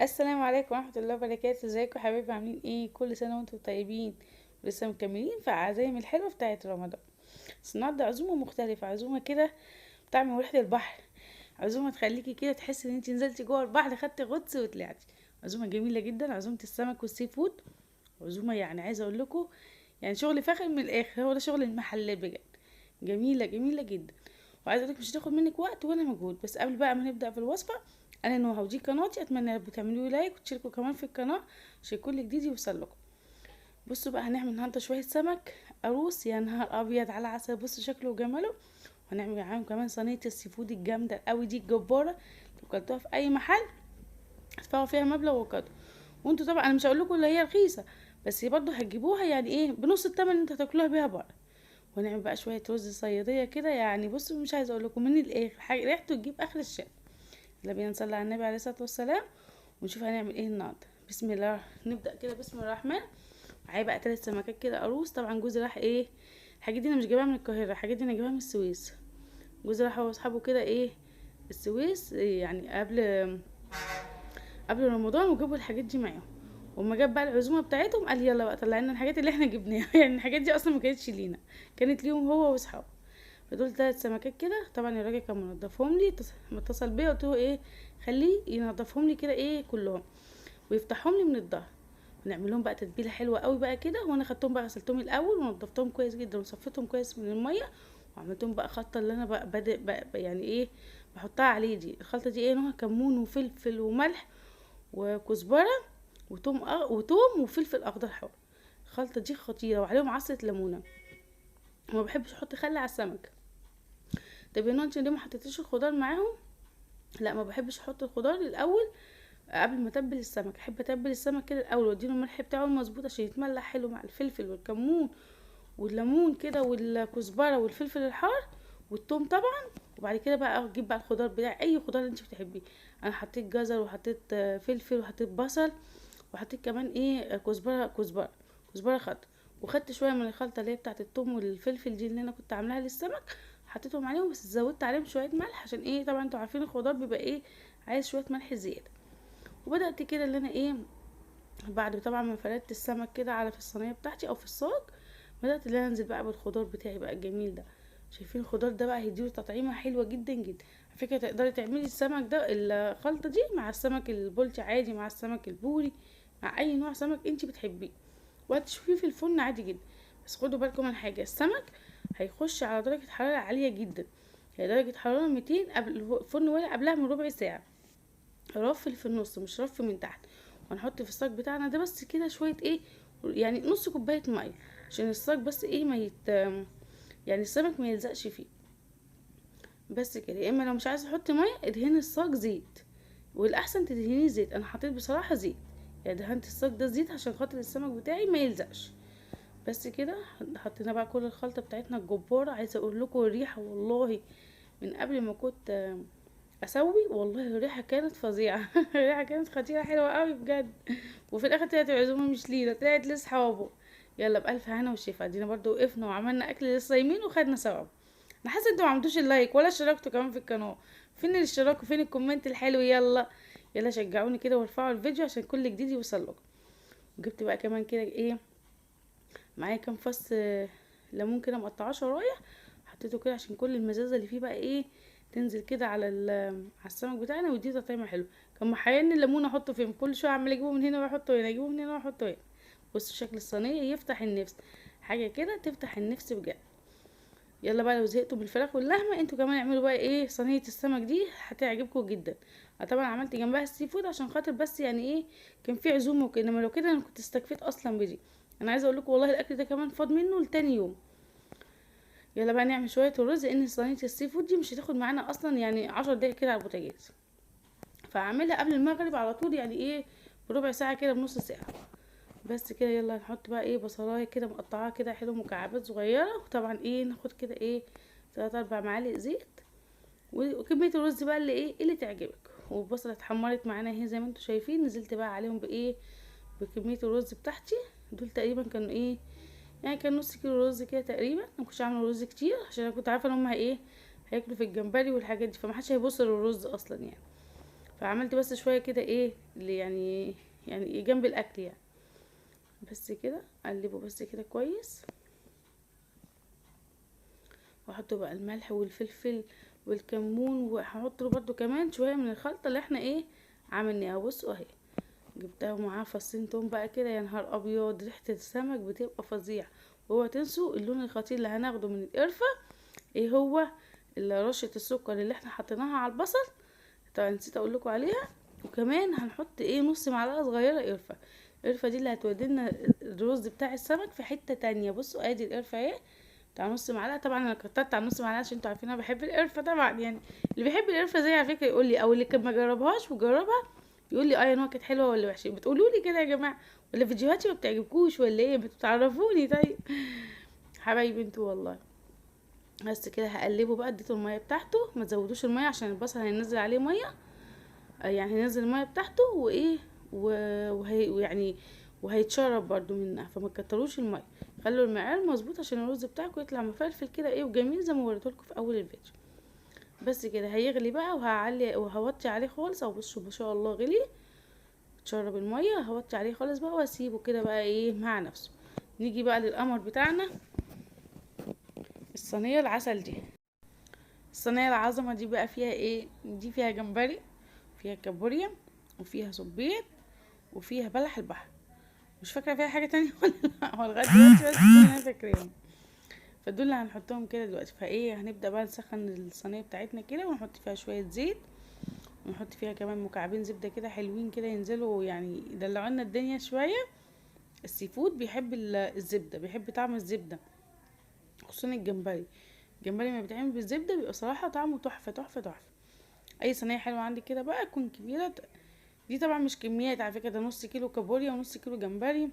السلام عليكم ورحمة الله وبركاته. ازيكم يا حبايبي؟ عاملين ايه؟ كل سنة وانتم طيبين ولسه مكملين في عزايم الحلوة بتاعت رمضان. بس النهارده عزومة مختلفة، عزومة كده بتعمل ريحة البحر، عزومة تخليكي كده تحسي ان انت نزلتي جوه البحر، خدتي غطس وطلعتي. عزومة جميلة جدا، عزومة السمك والسي فود. عزومة يعني عايزة اقول لكم يعني شغل فاخر من الاخر، هو ده شغل المحلات بجد. جميلة جميلة جدا. وعايزه اقولك مش هتاخد منك وقت ولا مجهود. بس قبل بقى ما نبدا في الوصفه، انا نهى ودي قناتي، اتمنى يا رب تعملوا لايك وتشاركوا كمان في القناه عشان كل جديد يوصل لكم. بصوا بقى، هنعمل النهارده شويه سمك قاروص، يا نهار ابيض على عسل، بصوا شكله وجماله. وهنعمل معاهم كمان صينيه السي فود الجامده قوي دي الجباره، لو كلتوها في اي محل هتدفعوا فيها مبلغ وقدره. وانتوا طبعا انا مش هقول لكم اللي هي رخيصه، بس برضه هتجيبوها يعني ايه بنص الثمن اللي انت هتاكلوها بيها بره. ونعمل بقى شويه رز صياديه كده، يعني بصوا مش عايزه اقول لكم من الاخر حاجه ريحته تجيب اخر الشارع. يلا بينا نصلي على النبي عليه الصلاه والسلام ونشوف هنعمل ايه النهارده. بسم الله نبدا كده، بسم الله الرحمن. معايا بقى 3 سمكات كده قاروص، طبعا جوزي راح ايه، الحاجات دي انا مش جايباها من القاهره، الحاجات دي انا جايباها من السويس. جوزي راح هو واصحابه كده ايه السويس، إيه يعني قبل رمضان، وجابوا الحاجات دي معاهم. وما جاب بقى العزومه بتاعتهم قال يلا بقى طلع لنا الحاجات اللي احنا جبناها يعني الحاجات دي اصلا ما كانتش لينا، كانت ليهم هو واصحابه. فدول 3 سمكات كده، طبعا الراجل كان منضفهم لي، متصل بيا قلت له ايه خليه ينضفهم لي كده ايه كلهم ويفتحهم لي من الظهر. ونعمل لهم بقى تتبيله حلوه قوي بقى كده. وانا خدتهم بقى غسلتهم الاول ونضفتهم كويس جدا وصفيتهم كويس من الميه، وعملتهم بقى خلطه اللي انا بقى بادئ بقى يعني ايه بحطها عليه. دي الخلطه دي ايه نوعها كمون وفلفل وملح وكزبره وتوم وفلفل اخضر حار. الخلطه دي خطيره، وعليهم عصره ليمونه. وما بحبش احط خل على السمك. طب يا نونتي ليه ما حطيتيش الخضار معاهم؟ لا، ما بحبش احط الخضار الاول قبل ما اتبل السمك. احب اتبل السمك كده الاول واديله الملح بتاعه المظبوط عشان يتملح حلو مع الفلفل والكمون والليمون كده والكزبره والفلفل الحار والثوم طبعا. وبعد كده بقى اجيب بقى الخضار بتاعي، اي خضار انت بتحبيه. انا حطيت جزر وحطيت فلفل وحطيت بصل وحطيت كمان ايه كزبره خضراء. وخدت شويه من الخلطه اللي هي بتاعه الثوم والفلفل دي اللي انا كنت عاملاها للسمك، حطيتهم عليهم بس زودت عليهم شويه ملح عشان ايه طبعا انتوا عارفين الخضار بيبقى ايه عايز شويه ملح زياده. وبدات كده اللي انا ايه بعد طبعا ما فردت السمك كده على في الصينيه بتاعتي او في الصاج، بدات اللي انا انزل بقى بالخضار بتاعي بقى الجميل ده. شايفين الخضار ده بقى هيديله تطعيمه حلوه جدا جدا. على فكره تقدري تعملي السمك ده الخلطه دي مع السمك البلطي عادي، مع السمك البوري، مع اي نوع سمك انت بتحبيه، وهتشوفيه في الفرن عادي جدا. بس خدوا بالكم من حاجه، السمك هيخش على درجه حراره عاليه جدا، هي درجه حراره 200 قبل الفرن ولا قبلها من ربع ساعه. رف في النص مش رف من تحت. وهنحط في الصاج بتاعنا ده بس كده شويه ايه يعني نص كوبايه ميه عشان الصاج بس ايه ما يعني السمك ما يلزقش فيه. بس كده. يا اما لو مش عايزه تحطي ميه ادهني الصاج زيت، والاحسن تدهنيه زيت. انا حطيت بصراحه زيت، يعني دهنت الصاج ده زيت عشان خاطر السمك بتاعي ما يلزقش. بس كده. حطينا بقى كل الخلطه بتاعتنا الجباره. عايزه اقول لكم الريحه والله من قبل ما كنت اسوي، والله الريحه كانت فظيعه الريحه كانت خطيره حلوه قوي بجد. وفي الاخر طلعت العزومه مش لينا، طلعت لاصحابه. يلا بالف هنا وشفا. ادينا برضو وقفنا وعملنا اكل للصايمين وخدنا ثواب. انا حاسه انتوا ما عملتوش اللايك ولا اشتركتوا كمان في القناه. فين الاشتراك وفين الكومنت الحلو؟ يلا يلا شجعوني كده وارفعوا الفيديو عشان كل جديد يوصل لكم. وجبت بقى كمان كده ايه معايا كام فص ليمون كده مقطعاه شرايح، حطيته كده عشان كل المزازه اللي فيه بقى ايه تنزل كده على السمك بتاعنا ويديه تطعيمه حلو. كان محيرني الليمون احطه فين، كل شويه عمال اجيبه من هنا واحطه هنا، اجيبه من هنا واحطه هنا. بصوا شكل الصينيه يفتح النفس، حاجه كده تفتح النفس بجد. يلا بقى لو زهقتوا بالفراخ واللحمه انتوا كمان اعملوا بقى ايه صينيه السمك دي هتعجبكم جدا. انا طبعا عملت جنبها السي فود عشان خاطر بس يعني ايه كان في عزومه وكده، انما لو كده انا كنت استكفيت اصلا بدي. انا عايزه اقول لكم والله الاكل ده كمان فاض منه لتاني يوم. يلا بقى نعمل شويه الرز، لان صينيه السي فود دي مش هتاخد معانا اصلا يعني 10 دقايق كده على البوتاجاز. فاعملها قبل المغرب على طول، يعني ايه بربع ساعه كده بنص ساعه. بس كده. يلا نحط بقى ايه بصلايه كده مقطعاها كده حلو مكعبات صغيره. وطبعا ايه ناخد كده ايه 3 4 معالق زيت. وكميه الرز بقى اللي ايه اللي تعجبك. والبصله اتحمرت معانا اهي زي ما انتم شايفين، نزلت بقى عليهم بايه بكميه الرز بتاعتي. دول تقريبا كانوا ايه يعني كان نص كيلو رز كده تقريبا. انا مكنتش عامله رز كتير عشان انا كنت عارفه ان هم ايه هياكلوا في الجمبري والحاجات دي، فما حدش هيبص للرز اصلا يعني. فعملت بس شويه كده ايه اللي يعني إيه جنب الاكل يعني. بس كده اقلبه بس كده كويس، واحط بقى الملح والفلفل والكمون، وهحط له برده كمان شويه من الخلطه اللي احنا ايه عملناها. بصوا اهي جبتها ومعاها فصين توم بقى كده، يا نهار ابيض ريحه السمك بتبقى فظيعه. واوعوا تنسوا اللون الخطير اللي هناخده من القرفه ايه هو، رشه السكر اللي احنا حطيناها على البصل، طبعا نسيت اقول لكم عليها. وكمان هنحط ايه نص معلقه صغيره قرفه. القرفه دي اللي هتودينا الرز بتاع السمك في حته تانية. بصوا ادي القرفه اهي بتاع نص معلقه، طبعا انا كترت على نص معلقه عشان انتوا عارفين انا بحب القرفه طبعا يعني. اللي بيحب القرفه زي على فكره يقول لي، او اللي كان ما جربهاش وجربها يقول لي اه نوع كانت حلوه ولا وحشه. بتقولوا لي كده يا جماعه، ولا فيديوهاتي ما بتعجبكوش ولا ايه؟ بتعرفوني طيب حبايبي انتوا والله. بس كده هقلبه بقى، اديته الميه بتاعته، ما تزودوش الميه عشان البصل هينزل عليه ميه، يعني هينزل الميه بتاعته وايه ويعني وهيتشرب برضو منها، فما تكتروش الميه، خلوا المعيار مظبوط عشان الرز بتاعكم يطلع مفلفل كده ايه وجميل زي ما وريتهولكم في اول الفيديو. بس كده هيغلي بقى، وهعلي وهوطي عليه خالص، او بصوا ما شاء الله غلي تشرب الميه، هوطي عليه خالص بقى واسيبه كده بقى ايه مع نفسه. نيجي بقى للقمر بتاعنا، الصينيه العسل دي. الصينيه العظمه دي بقى فيها ايه؟ دي فيها جمبري، فيها كابوريا، وفيها صبيط، وفيها بلح البحر. مش فاكره فيها حاجه تانية ولا لا، هو لغايه دلوقتي بس دول اللي انا فاكراهم. فدول اللي هنحطهم كده دلوقتي. فايه هنبدا بقى نسخن الصينيه بتاعتنا كده، ونحط فيها شويه زيت، ونحط فيها كمان مكعبين زبده كده حلوين كده ينزلوا يعني يدلعوا لنا الدنيا شويه. السي فود بيحب الزبده، بيحب طعم الزبده، خصوصا الجمبري. الجمبري ما بيتعمل بالزبده بيبقى صراحه طعمه تحفه تحفه تحفه. اي صينيه حلوه عندي كده بقى تكون كبيره. دي طبعا مش كميات على فكره، ده نص كيلو كابوريا ونص كيلو جمبري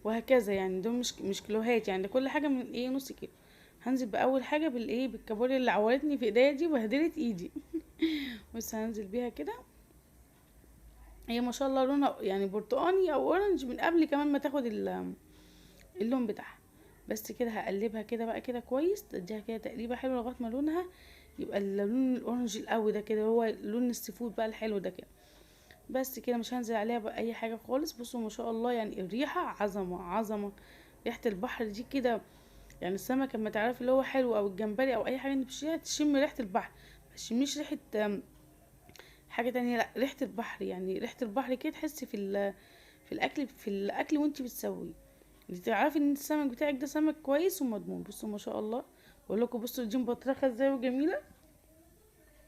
وهكذا يعني، دول مش كيلوهات يعني، ده كل حاجه من ايه نص كيلو. هنزل باول حاجه بالايه بالكابوريا اللي عورتني في ايديا دي وبهدلت ايدي بس هنزل بيها كده. هي ما شاء الله لونها يعني برتقاني او اورنج من قبل كمان ما تاخد اللون بتاعها. بس كده هقلبها كده بقى كده كويس، تديها كده تقليبه حلوه لغايه ما لونها يبقى اللون الاورنج القوي ده كده، هو لون السيفود بقى الحلو ده كده. بس كده مش هنزل عليها باي حاجه خالص. بصوا ما شاء الله يعني الريحه عظمه عظمه، ريحه البحر دي كده يعني. السمك اما تعرفي اللي هو حلو او الجمبري او اي حاجه انت بتشتريها تشم ريحه البحر، ما تشميش ريحه حاجه تانية، لا ريحه البحر يعني، ريحه البحر كده تحسي في الاكل وانت بتسويه، انت تعرفي ان السمك بتاعك ده سمك كويس ومضمون. بصوا ما شاء الله، بقول لكم بصوا دي مبطرخه ازاي وجميله.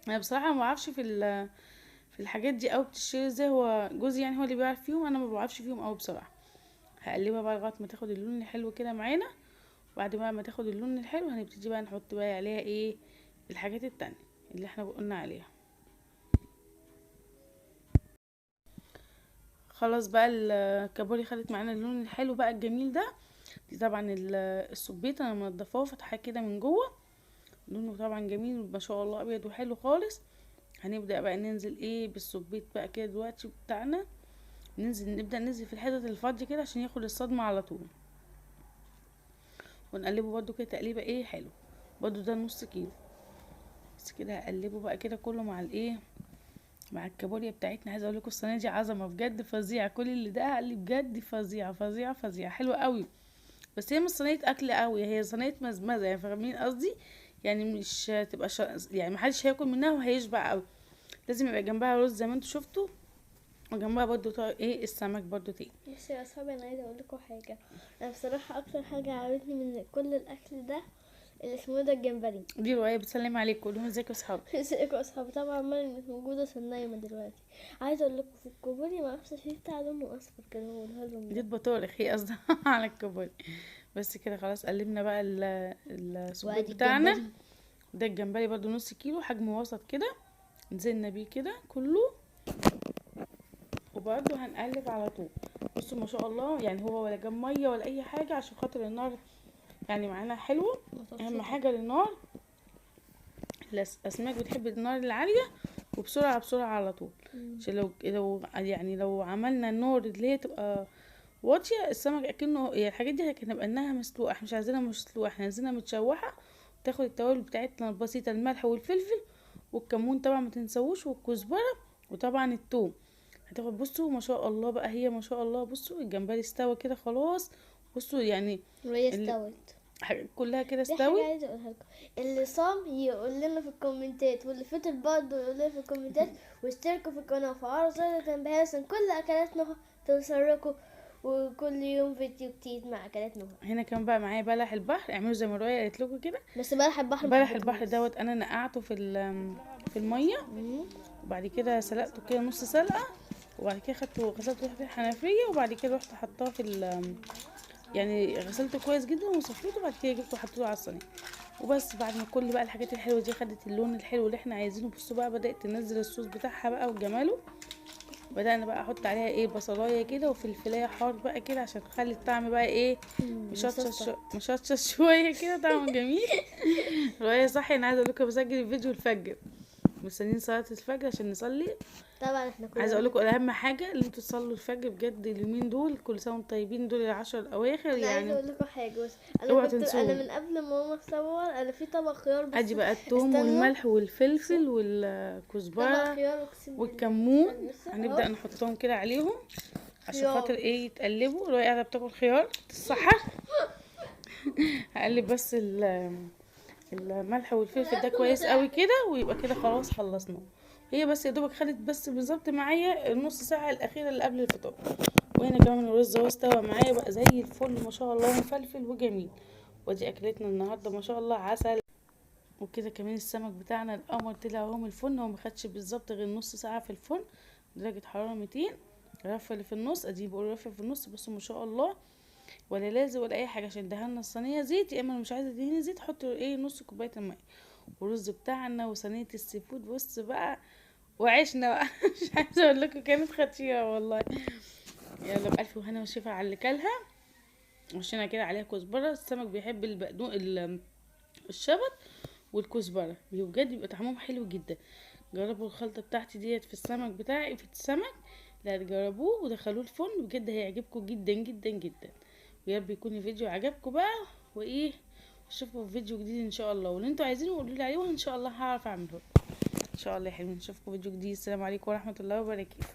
انا بصراحه ما بعرفش في الحاجات دي او بتشتري ازاي، هو جوزي يعني هو اللي بيعرف فيهم، انا ما بعرفش فيهم قوي بصراحه. هقلبها بقى لغايه ما تاخد اللون الحلو كده معانا. وبعد بقى ما تاخد اللون الحلو هنبتدي بقى نحط بقى عليها ايه الحاجات التانية اللي احنا قلنا عليها. خلاص بقى الكابوري خدت معانا اللون الحلو بقى الجميل ده. دي طبعا السبيت انا منضفاه وفتحاه كده من جوه، لونه طبعا جميل ما شاء الله ابيض وحلو خالص. هنبدا بقى ننزل ايه بالسبيت بقى كده دلوقتي بتاعنا، نبدا ننزل في الحتت الفاضيه كده عشان ياخد الصدمه على طول. ونقلبه برده كده تقليبه ايه حلو، برده ده نص كيلو. بس كده هقلبه بقى كده كله مع الايه مع الكابوريا بتاعتنا. عايزه اقول لكم الصينيه دي عظمه بجد فظيعه، كل اللي ده قال لي بجد فظيعه فظيعه فظيعه حلوه قوي. بس هي مش صينيه اكل قوي، هي صينيه مزمزه يعني، فاهمين قصدي؟ يعني مش تبقى يعني محدش هياكل منها وهيشبع قوي، لازم يبقى جنبها رز زي ما انتوا شفتوا، وجنبها برضو ايه السمك برضو تاني. بصي يا اصحابي، انا عايزه اقول لكم حاجه. انا بصراحه اكتر حاجه عجبتني من كل الاكل ده اللي اسمه ده الجمبري. دي رواية بتسلم عليكم، قولوا لهم ازيكم يا اصحابي. ازيكم يا اصحابي؟ طبعا مريم مش موجوده عشان نايمه دلوقتي. عايزه اقول لكم في الكوبري ما اعرفش فيه بتاع لونه اصفر كده، هو لهم دي ده. بطارخ هي قصدها على الكابوريا. بس كده خلاص قلبنا بقى السبيط وادي بتاعنا. الجمبري. ده الجمبري برضو نص كيلو حجم وسط كده، نزلنا بيه كده كله، وبرضو هنقلب على طول. بصوا ما شاء الله يعني هو ولا جاب ميه ولا اي حاجه عشان خاطر النار يعني معانا حلوه. اهم حاجه للنار، الاسماك بتحب النار العاليه وبسرعه بسرعه على طول، عشان لو عملنا النار اللي هي تبقى واطيه السمك اكنه يعني الحاجات دي هتبقى انها مسلوقه، احنا مش عايزينها مسلوقه، احنا عايزينها متشوحه، تاخد التوابل بتاعتنا البسيطه الملح والفلفل والكمون طبعا ما تنسووش، والكزبره، وطبعا الثوم. هتاخد بصوا ما شاء الله بقى، هي ما شاء الله بصوا الجمبري استوى كده خلاص. بصوا يعني وهي ال- استوت. حاجات كلها كده دي حاجة استوت. عايزة اقولها لكم، اللي صام يقول لنا في الكومنتات، واللي فطر برضه يقول لنا في الكومنتات، واشتركوا في القناة وفعلوا زر التنبيهات عشان كل اكلاتنا توصلكوا، وكل يوم فيديو جديد مع اكلات نهى. هنا كان بقى معايا بلح البحر، اعملوا زي ما رؤيا قالت لكم كده. بس بلح البحر بلح البحر دوت انا نقعته في الميه، مم. وبعد كده سلقته كده نص سلقه، وبعد كده غسلته في الحنفيه، وبعد كده رحت حطاه يعني غسلته كويس جدا وصفيته، وبعد كده جبته وحطيته على الصينيه. وبس بعد ما كل بقى الحاجات الحلوه دي خدت اللون الحلو اللي احنا عايزينه، بصوا بقى بدات تنزل الصوص بتاعها بقى وجماله. بدأنا بقى احط عليها ايه بصلايه كده وفلفلايه حار بقى كده عشان تخلي الطعم بقى ايه مشطشط شويه كده، طعمه جميل. رؤية صحي، انا عايزه اقول لكم بسجل الفيديو الفجر، مستنيين صلاه الفجر عشان نصلي. طبعا احنا كلنا عايزه اقول لكم اهم حاجه اللي انتوا تصلوا الفجر بجد اليومين دول، كل سنه وانتم طيبين، دول العشر الاواخر انا عايزه يعني. اقول لكم حاجه، بس اوعوا انا تنسوهم. من قبل ما ماما تصور انا في طبق خيار بس. ادي بقى الثوم استنوا. والملح والفلفل طبق والكزبره خيار اقسم بالله. والكمون، استنوا بس. هنبدا أهو. نحطهم كده عليهم عشان خيار. خاطر ايه يتقلبوا. رؤية قاعده بتاكل خيار السحر. هقلب بس الملح والفلفل ده كويس قوي كده، ويبقى كده خلاص خلصنا. هي بس يا دوبك خدت بس بالظبط معايا النص ساعه الاخيره اللي قبل الفطار. وهنا كمان الرز اهو استوى معايا بقى زي الفل ما شاء الله، مفلفل وجميل. ودي اكلتنا النهارده ما شاء الله عسل. وكده كمان السمك بتاعنا القمر طلع اهو من الفرن، هو ما خدش بالظبط غير نص ساعه في الفرن، درجه حراره 200. الرفه اللي في النص ادي بقول الرفه في النص بصوا ما شاء الله، ولا لازم ولا اي حاجه عشان دهنا الصينيه زيت. يا اما مش عايزه تدهني زيت حطوا ايه نص كوبايه الماء. والرز بتاعنا وصينيه السي فود بص بقى، وعشنا بقى. مش عايزه اقول لكم كانت خطيره والله. يلا بألف وهنا وشفا على اللي كلها. وشينا كده عليها كزبره، السمك بيحب الشبت والكزبره بجد بيبقى طعمهم حلو جدا. جربوا الخلطه بتاعتي ديت في السمك بتاعي في السمك، لا تجربوه ودخلوه الفرن بجد هيعجبكم جدا جدا جدا. ويا رب يكون الفيديو عجبكم بقى، وايه اشوفكم في فيديو جديد ان شاء الله، واللي انتوا عايزينه قولوا لي عليه وان شاء الله هعرف اعمله ان شاء الله يا حلوين. نشوفكم في فيديو جديد. السلام عليكم ورحمه الله وبركاته.